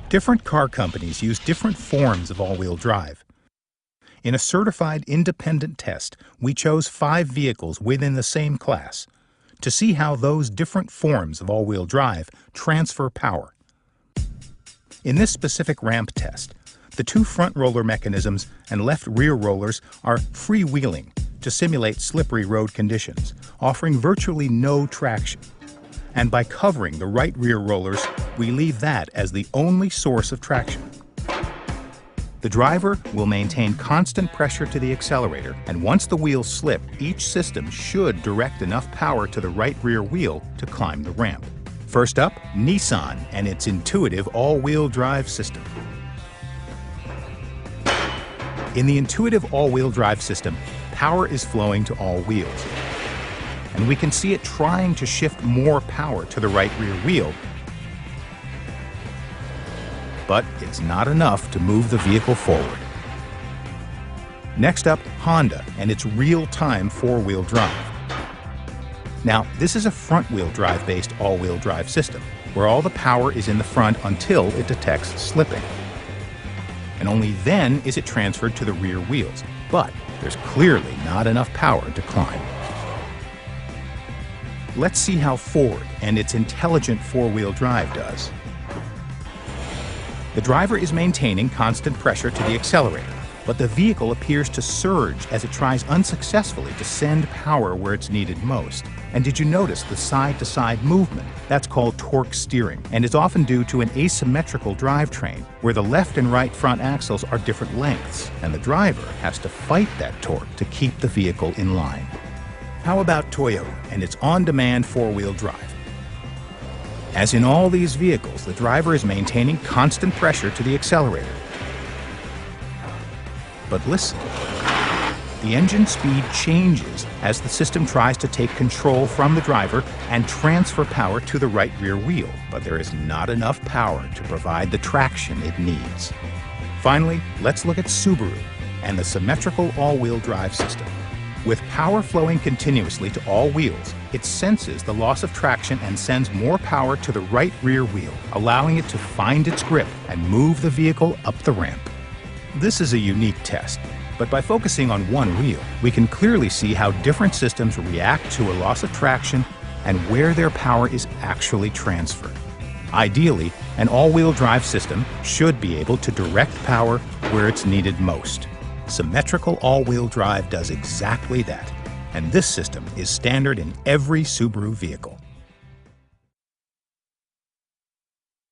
Different car companies use different forms of all-wheel drive. In a certified independent test, we chose 5 vehicles within the same class to see how those different forms of all-wheel drive transfer power. In this specific ramp test, the 2 front roller mechanisms and left rear rollers are freewheeling to simulate slippery road conditions, offering virtually no traction. And by covering the right rear rollers, we leave that as the only source of traction. The driver will maintain constant pressure to the accelerator, and once the wheels slip, each system should direct enough power to the right rear wheel to climb the ramp. First up, Nissan and its intuitive all-wheel drive system. In the intuitive all-wheel drive system, power is flowing to all wheels, and we can see it trying to shift more power to the right rear wheel, but it's not enough to move the vehicle forward. Next up, Honda and its real-time four-wheel drive. Now, this is a front-wheel drive-based all-wheel drive system, where all the power is in the front until it detects slipping. And only then is it transferred to the rear wheels, but there's clearly not enough power to climb. Let's see how Ford and its intelligent four-wheel drive does. The driver is maintaining constant pressure to the accelerator, but the vehicle appears to surge as it tries unsuccessfully to send power where it's needed most. And did you notice the side-to-side movement? That's called torque steering, and is often due to an asymmetrical drivetrain, where the left and right front axles are different lengths, and the driver has to fight that torque to keep the vehicle in line. How about Toyota and its on-demand four-wheel drive? As in all these vehicles, the driver is maintaining constant pressure to the accelerator. But listen, the engine speed changes as the system tries to take control from the driver and transfer power to the right rear wheel, but there is not enough power to provide the traction it needs. Finally, let's look at Subaru and the symmetrical all-wheel drive system. With power flowing continuously to all wheels, it senses the loss of traction and sends more power to the right rear wheel, allowing it to find its grip and move the vehicle up the ramp. This is a unique test, but by focusing on one wheel, we can clearly see how different systems react to a loss of traction and where their power is actually transferred. Ideally, an all-wheel drive system should be able to direct power where it's needed most. Symmetrical all-wheel drive does exactly that, and this system is standard in every Subaru vehicle.